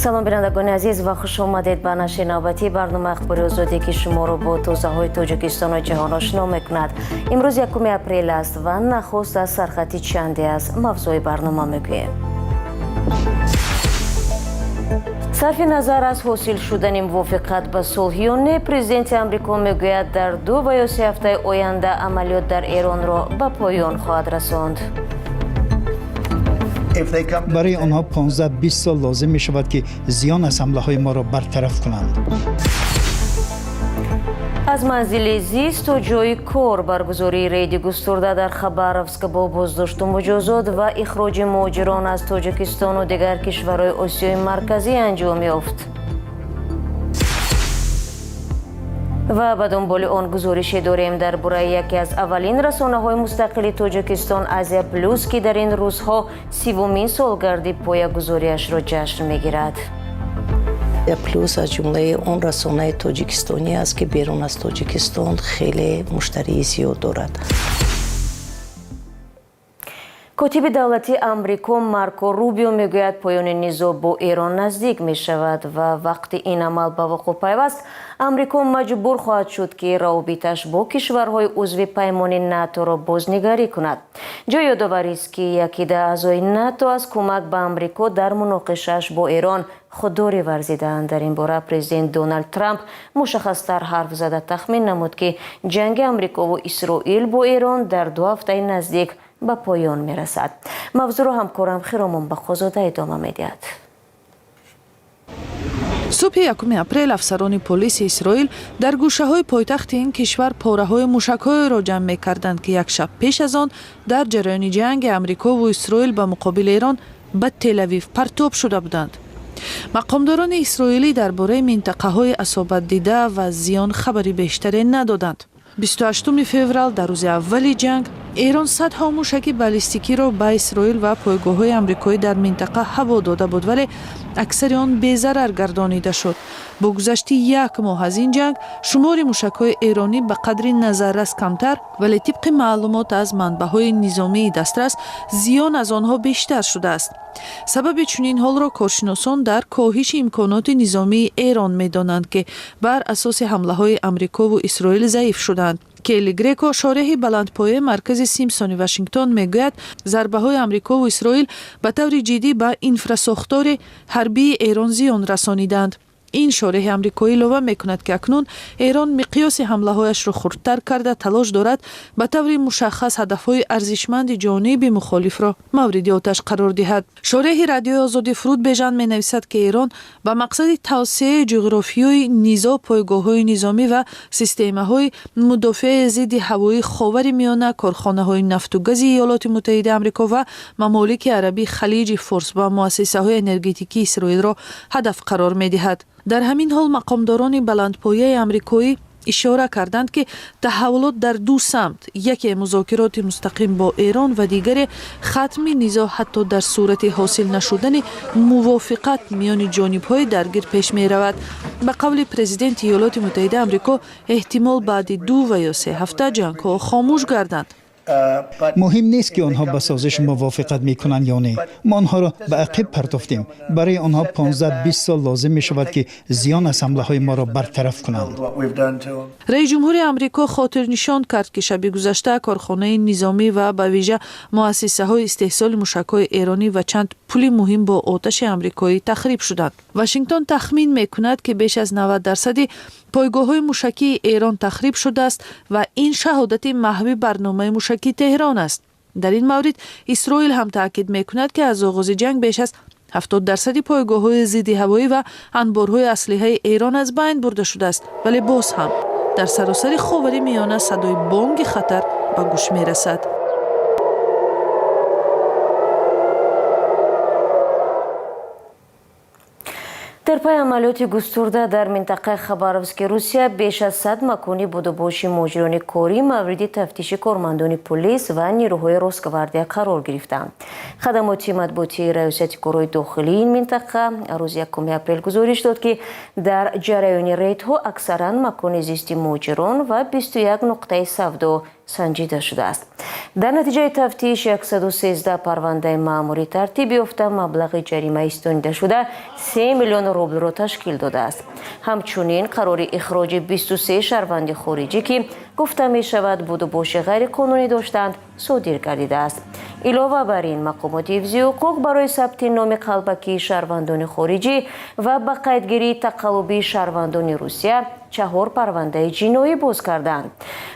салом бинандагони азиз ва хуш омадед ба нашри навбатии барнома ахбори озодие ки шуморо бо тозаҳои тоҷикистону ҷаҳон ошно мекунад. имрӯз 1 апрел аст ва нахост аз сархати чанде аз мавзӯи барнома мегӯем. сарфи назар аз ҳосил шудани мувофиқат ба сулҳ ё не, президенти амрико мегӯяд дар 2 ва ё 3 ҳафтаи оянда амалиёт дар эронро ба поён хоҳад расонд. برای آنها 15-20 سال لازم می شود که زیان از حمله های ما را برطرف کنند. از منزل زیست تا جای کار برگزاری ریدی گسترده در خباروسک با بازداشت و مجازات و اخراج مهاجران از تاجیکستان و دیگر کشورهای آسیای مرکزی انجام یافت. و به دنبال آن گزارشی داریم درباره یکی از اولین رسانه‌های مستقل تاجیکستان آزیا پلوس که در این روزها 30مین سالگرد پایه‌گذاری‌اش را جشن می‌گیرد. آزیا پلوس از جمله آن رسانه تاجیکستانی است که بیرون از تاجیکستان خیلی مشتری زیاد دارد. کاتب دولتی آمریکا مارکو روبیو میگوید پایان نزاع با ایران نزدیک می شود و وقتی این عمل به وقوع پیوست آمریکا مجبور خواهد شد که روابطش با کشورهای عضو پیمان ناتو را بازنگری کند. جای یادآوری است که یکی از اعضای ناتو از کمک به آمریکا در مناقشه‌اش با ایران خودداری ورزیدند. در این باره پرزیدنت دونالد ترامپ مشخص‌تر حرف زده تخمین نمود که جنگ آمریکا و اسرائیل با ایران در 2 هفته نزدیک به پایان میرسد. موضوع را همکارم خیرامون بخوزاده ادامه میدهد. صبح 1 اپریل افسران پلیس اسرائیل در گوشه‌های پایتخت این کشور پاره‌های موشک‌های را جمع می‌کردند که یک شب پیش از آن در جریان جنگ آمریکا و اسرائیل به مقابل ایران به تل‌آویو پرتاب شده بودند. مقامداران اسرائیلی درباره منطقه‌های اصابت دیده و زیان خبری بیشتری ندادند. 28 فوریه در روز اول جنگ ایران صدها موشک بالستیکی را به اسرائیل و پایگاه‌های آمریکایی در منطقه هوا داده بود ولی اکثر آن بی‌ضرر گردانیده شد. با گذشت 1 ماه از این جنگ شمار موشک‌های ایرانی به قدری نظررس کمتر ولی طبق معلومات از منبع‌های نظامی دسترس زیان از آنها بیشتر شده است. سبب چنین حال را کارشناسان در کاهش امکانات نظامی ایران می‌دانند که بر اساس حمله‌های آمریکا و اسرائیل ضعیف شدند. کلی گریکو شارح بلندپایه مرکز سیمپسون واشنگتن میگوید ضربه‌های آمریکا و اسرائیل به طور جدی به انفراساختار حربی ایران زیان رسانیدند. این شارح آمریکایی اعلام میکند که اکنون ایران مقیاس حمله‌هایش را خردتر کرده تلاش دارد به طور مشخص هدف‌های ارزشمند جانب مخالف را مورد آتش قرار دهد. شارح رادیوی آزادی فرود بیژن می‌نویسد که ایران به مقصد توسعه جغرافیایی نزاع پایگاه‌های نظامی و سیستم‌های مدافع ضد هوایی خاورمیانه، کارخانه‌های نفت و گاز ایالات متحده آمریکا و ممالک عربی خلیج فارس و مؤسسه‌های انرژتیکی اسرائیل را هدف قرار می‌دهد. در همین حال مقامداران بلندپایه آمریکایی اشاره کردند که تحولات در 2 سمت، یکی مذاکرات مستقیم با ایران و دیگر ختم نزاع حتی در صورت حاصل نشدن موافقت میان جانب‌های درگیر پیش می رود. به قول پرزیدنت ایالات متحده آمریکا احتمال بعد 2 و یا 3 هفته جنگ‌ها خاموش گردند. مهم نیست که آنها به سازش موافقت میکنند یا نه. ما آنها را به عقب پرتافتیم. برای آنها 15-20 سال لازم می شود که زیان از حمله های ما را برطرف کنند. رئیس جمهور آمریکا خاطر نشان کرد که شب گذشته کارخانه نظامی و به ویژه مؤسسه های استحصال موشک‌های ایرانی و چند پل مهم با آتش آمریکایی تخریب شدند. واشنگتن تخمین میکند که بیش از 90% پایگاه‌های موشکی ایران تخریب شده است و این شهادت محو برنامه موشکی تهران است. در این مورد اسرائیل هم تاکید میکند که از آغاز جنگ بیش از 70% پایگاه‌های ضد هوایی و انبارهای اسلحه ایران از بین برده شده است ولی باز هم در سراسر خاورمیانه صدای بانگ خطر به گوش میرسد. در پای عملیات گسترده در منطقه خباروسک روسیه بیش از 100 مکانی بودوباش مهاجران کاری مورد تفتیش کارمندان پلیس و نیروهای روسگواردیا قرار گرفتند. خدمات مطبوعاتی ریاست کارهای داخلی این منطقه روز 1 اپریل گزارش داد که در جریان ریدها اکثرا مکان زیست مهاجران و 21 نقطه سودا سنجیده شده است. در نتیجه تفتیش 113 پرونده مأموری ترتیب یافته مبلغ جریمه استانیده شده 3 میلیون روبل را تشکیل داده است. همچنین قرار اخراج 23 شهروند خارجی که گفته می شود بود و باش غیر قانونی داشتند صادر گردیده است. علاوه بر این مقامات حفظی حقوق برای ثبت نام قلبکی شهروندان خارجی و به قیدگیری تقلبی شهروندان روسیه 4 پرونده جنایی باز کردند.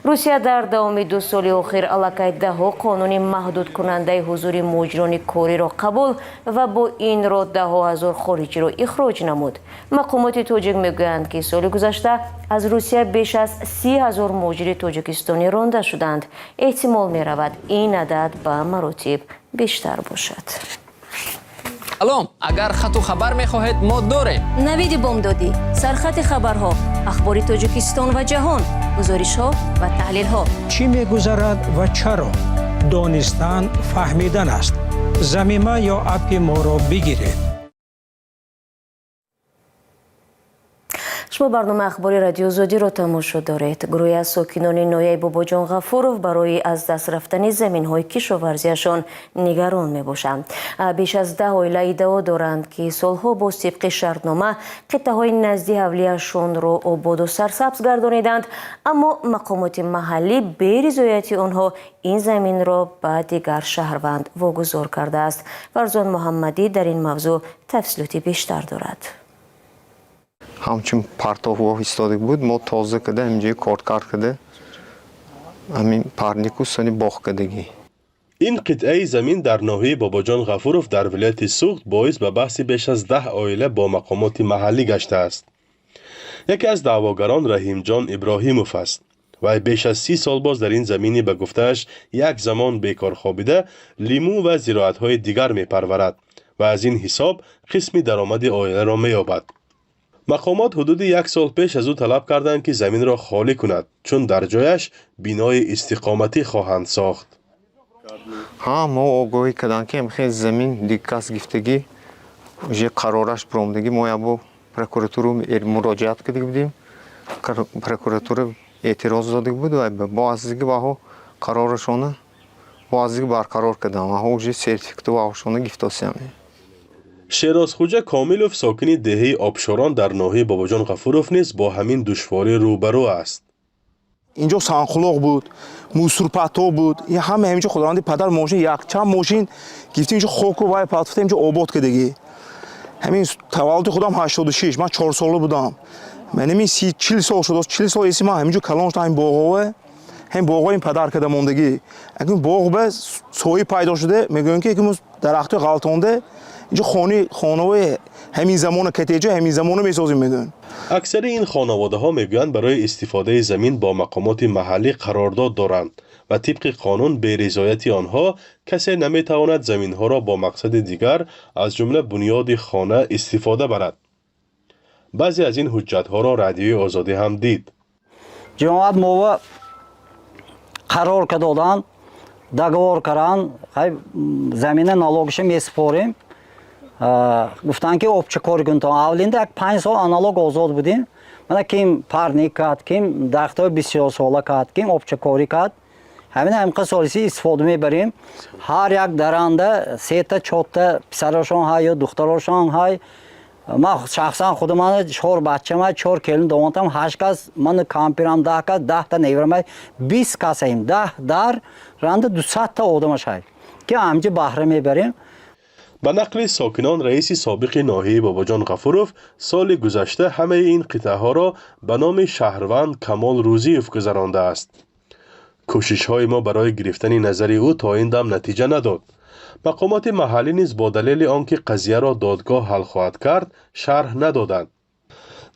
روسیه در دوام 2 سال اخیر علاقه دهها قانون محدود کننده حضور مهاجران کاری را قبول و با این را 10,000 خارجی را اخراج نمود. مقامات تاجیک میگویند که سال گذشته از روسیه بیش از 30,000 مهاجر تاجیکستانی رانده شدند. احتمال می رود این عدد به مراتب بیشتر باشد. سلام، اگر خط و خبر میخواهید ما داریم. نوید بامدادی، سرخط خبرها، اخبار تاجیکستان و جهان، گزارش‌ها و تحلیل‌ها. چی می‌گذرد و چرا؟ دانستن فهمیدن است. ضمیمه یا اپ ما را بگیرید. شما برنامه اخباری رادیو آزادی را تماشا دارید. گروهی از ساکنان ناحیه باباجان غفورов برای از دست رفتن زمین‌های کشاورزیشان نگران می‌باشند. بیش از 10 عائله ادعا دارند که سالها با طبق شرطنامه قطعه‌های نزدی حولیه‌شان را آباد و سرسبز گردانیدند، اما مقامات محلی به رضایت آنها این زمین را به دیگر شهروند واگذار کرده است. فرزان محمدی در این موضوع تفصیلات بیشتر دارد. همچون پرتاب ایستاده بود ما تازه کده همینجای کار کرده همین پرنیکو سانی باغ کدگی. این قطعه زمین در ناحیه باباجان غفورov در ولایت سوخت باعث به بحث بیش از 10 عائله با مقامات محلی گشته است. یکی از دعواگران رحیم جان ابراهیموف است و بیش از 30 سال باز در این زمینی به گفتهش یک زمان بیکار خوابیده لیمو و زراعت‌های دیگر می‌پرورد و از این حساب قسمی درآمد عائله را می‌یابد. مقامات حدود 1 سال پیش از او طلب کردند که زمین را خالی کند چون در جایش بینای استقامتی خواهند ساخت. ما آگاهی کردن که خیلی زمین دیکاس گفتگی جه قرارش برامدگی ما یا پروکوراتور مراجعت کرده بودیم. پروکوراتور اعتراض داده بود و با ازدیگی با قرارشونه با ازدیگی برقرار کردن و ها جه سرتیفیکت و آشونه گفتاسی همه. شیراز خوجه کاملوف ساکن دهه آبشاران در ناحیه باباجان غفورov نیز با همین دشواری روبرو است. اینجا سانخلاق بود، موسورپتا بود، این همه همینجا خداوند پدر ماشین یک چند ماشین گفتیم اینجا خاک رو وای پاتفته اینجا آباد کردگی. همین تولد خودم 86 من 4 ساله بودم. من همین 40 سال شده 40 سال ایسی من همینجا کلان شدم این باغ‌ها هم باغ‌ها این پدر کرده موندگی. اگه باغ به سوی پیدا شده میگن که یکم درخت غلطونده اینجا خانه همین زمان کتیجه همین زمان میسازیم میگن. اکثر این خانواده ها میگویند برای استفاده زمین با مقامات محلی قرارداد دارند و طبق قانون به رضایت آنها کسی نمیتواند زمین ها را با مقصد دیگر از جمله بنیاد خانه استفاده برد. بعضی از این حجت ها را رادیوی آزادی هم دید. جماعت ما قرار که دادن договор کردن زمین نالوگش میسپاریم. گفتن که обче کاری کنید. اولینده یک 5 سال آنالوگ آزاد بودیم. من کیم پارنیک کرد، کیم درختای بسیار ساله کرد، کیم обче کاری کرد. همین همقدر سالیسی استفاده میبریم. هر یک درنده 3 تا 4 تا پسرشان های یا دخترشان های. من شخصا خود من 4 بچه من 4 کلین دامادم 8 کس من کامپیرم 10 کس 10 تا نیورم 20 کس ایم 10 در رنده 200 تا آدمش های که همجه بهره میبریم. به نقل ساکنان رئیس سابق ناحیه باباجان غفورov سال گذشته همه این قطعه ها را به نام شهروند کمال روزیف گذرانده است. کوشش های ما برای گرفتن نظر او تا این دم نتیجه نداد. مقامات محلی نیز با دلیل آنکه قضیه را دادگاه حل خواهد کرد شرح ندادند.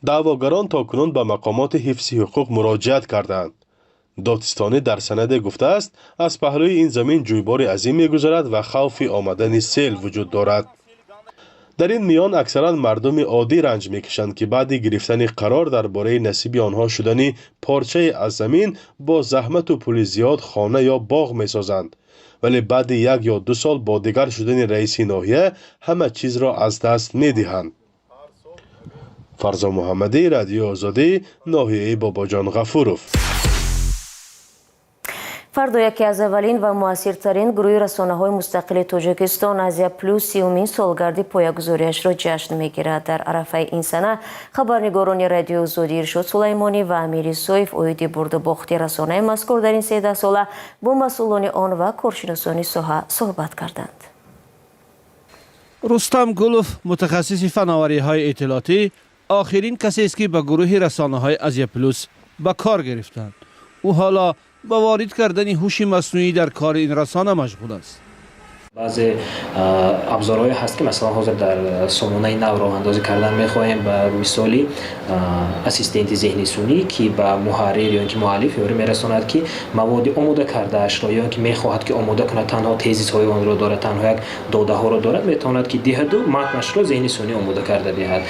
دعواگران تاکنون به مقامات حفظی حقوق مراجعت کردند. دادستانی در سند گفته است از پهلوی این زمین جویبار عظیم می‌گذرد و خوف آمدن سیل وجود دارد. در این میان اکثرا مردم عادی رنج می‌کشند که بعد گرفتن قرار درباره نصیب آنها شدن پارچه از زمین با زحمت و پول زیاد خانه یا باغ می‌سازند، ولی بعد 1 یا 2 سال با دیگر شدن رئیس ناحیه همه چیز را از دست می‌دهند. فرزان محمدی، رادیو آزادی، ناحیه باباجان غفورov. فردا یکی از اولین و موثرترین گروه رسانه‌های مستقل تاجیکستان آزیا پلوس 30مین سالگرد پایه‌گذاریش را جشن می‌گیرد. در عرفه این سنه خبرنگاران رادیو زودی ارشاد سلیمانی و امیری سویف اویدی برد باختی رسانه مذکور در این 13 ساله با مسئولان آن و کارشناسان ساحه صحبت کردند. رستم گلوف متخصص فناوری‌های اطلاعاتی آخرین کسی است که به گروه رسانه‌های آزیا پلوس به کار گرفتند. او حالا با وارد کردن هوش مصنوعی در کار این رسانه مشغول است. بعضی ابزارهای هست که مثلا حاضر در سامانه نو راه اندازی کردن می‌خواهیم به مثالی اسیستنت ذهنی سونی که به محرر یا اینکه مؤلف یاری میرساند که مواد آماده کرده اش را یا اینکه می‌خواهد که آماده کند تنها تزیس‌های آن را دارد تنها یک داده‌ها را دارد میتواند که دهد و متنش را ذهنی سونی آماده کرده دهد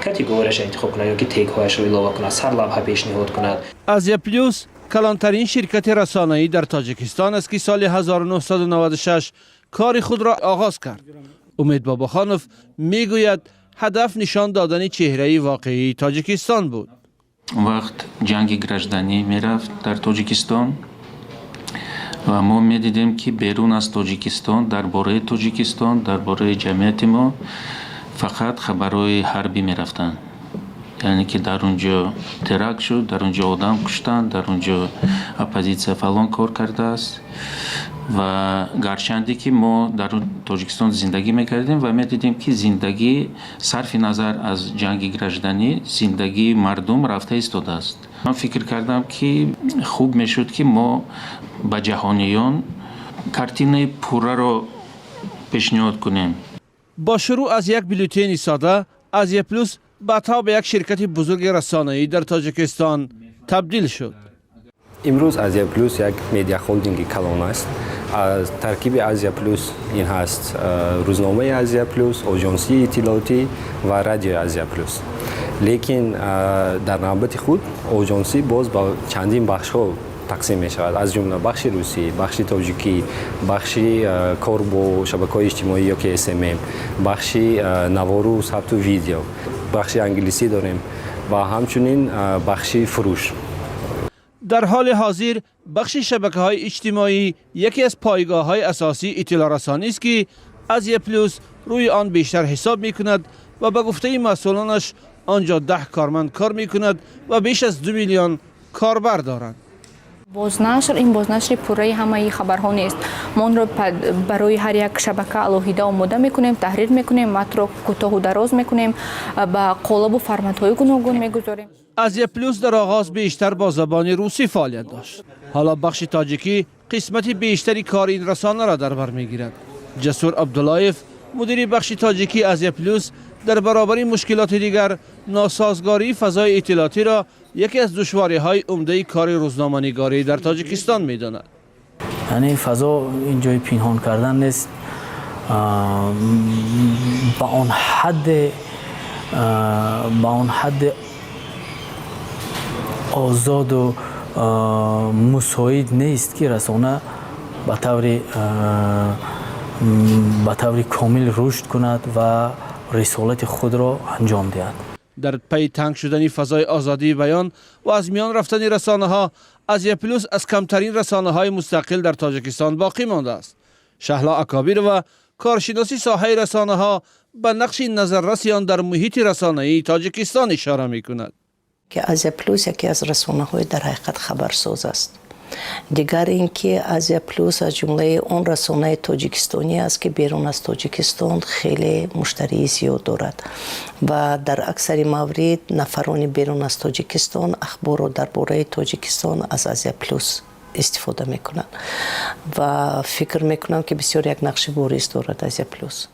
کاتگوریش انتخاب کند یا که تگ‌هایش را اضافه کند هر لبحه پیشنهاد کند. آزیا پلوس کلانترین شرکت رسانه‌ای در تاجیکستان است که سال 1996 کار خود را آغاز کرد. امید باباخانوف میگوید هدف نشان دادن چهره واقعی تاجیکستان بود. وقت جنگ گраждани میرفت در تاجیکستان و ما میدیدیم که بیرون از تاجیکستان درباره جمعیت ما فقط خبرهای حربی میرفتند. یعنی که در اونجا ترک شد، در اونجا آدم کشتن، در اونجا اپوزیسیا فلان کار کرده است و گرچندی که ما در تاجیکستان زندگی میکردیم و میدیدیم که زندگی صرف نظر از جنگ گраждани زندگی مردم رفته ایستاده است. من فکر کردم که خوب میشد که ما به جهانیان کارتینه پوره را پیشنهاد کنیم. با شروع از یک بلوتین ساده، آزیا پلوس بعدها به یک شرکت بزرگ رسانه‌ای در تاجیکستان تبدیل شد. امروز آزیا پلوس یک مدیا هولدینگ کلان است. از ترکیب آزیا پلوس این هست روزنامه آزیا پلوس، آژانسی اطلاعاتی و رادیو آزیا پلوس. لیکن در نوبت خود آژانسی باز با چندین بخش‌ها تقسیم می شود، از جمله بخش روسی، بخش تاجیکی، بخش کار با شبکه‌های اجتماعی یا که SMM، بخش نوارو ثبت و ویدیو، بخش انگلیسی داریم و همچنین بخش فروش. در حال حاضر بخش شبکه‌های اجتماعی یکی از پایگاه‌های اساسی اطلاع رسانی است که آزیا پلوس روی آن بیشتر حساب می‌کند و به گفته مسئولانش آنجا 10 کارمند کار می‌کند و بیش از 2 میلیون کاربر دارند. بازنشر این بازنشر پوره همه خبرها نیست. ما اون رو برای هر یک شبکه الهیده آماده میکنیم، تحریر میکنیم، متن کوتاه و دراز میکنیم، با قالب و فرمت‌های گوناگون میگذاریم. آزیا پلوس در آغاز بیشتر با زبان روسی فعالیت داشت. حالا بخش تاجیکی قسمت بیشتری کار این رسانه را در بر میگیرد. جسور عبداللایف مدیر بخش تاجیکی آزیا پلوس در برابر مشکلات دیگر ناسازگاری فضای اطلاعاتی را یکی از دشواری‌های عمده کار روزنامه‌نگاری در تاجیکستان می‌داند. یعنی فضا اینجای پنهان کردن نیست، با اون حد آزاد و مساعد نیست که رسانه به طور کامل رشد کند و رسالت خود را انجام دهد. در پی تنگ شدن فضای آزادی بیان و از میان رفتن رسانه‌ها، آزیا پلوس از کمترین رسانه‌های مستقل در تاجیکستان باقی مانده است. شهلا اکابیر و کارشناسی ساحه رسانه‌ها به نقش نظررس آن در محیط رسانه‌ای تاجیکستان اشاره می‌کند. که آزیا پلوس یکی از رسانه‌های در حقیقت خبرساز است. دیگر اینکه آزیا پلوس از جمله اون رسانه تاجیکستانی است که بیرون از تاجیکستان خیلی مشتری زیاد دارد و در اکثر موارد نفران بیرون از تاجیکستان اخبار را درباره تاجیکستان از آزیا پلوس استفاده میکنند و فکر میکنم که بسیار یک نقش بارز دارد آزیا پلوس.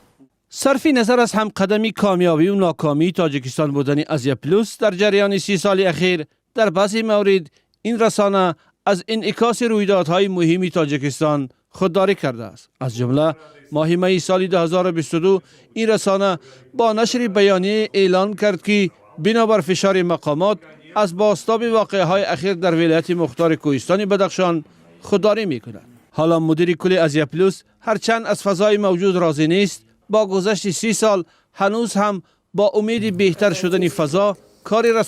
صرف نظر از هم قدمی کامیابی و ناکامی تاجیکستان بودن آزیا پلوس در جریان 30 سال اخیر، در بعضی موارد این رسانه از انعکاس رویدادهای مهمی تاجیکستان خودداری کرده است. از جمله ماه می سال 2022 این رسانه با نشر بیانیه اعلان کرد که بنابر فشار مقامات از بازتاب واقعه‌های اخیر در ولایت مختار کوهستان بدخشان خودداری می‌کند. حالا مدیر کل آزیا پلوس هرچند از فضای موجود راضی نیست، با گذشت 30 سال هنوز هم با امید بهتر شدن فضا کار رسانه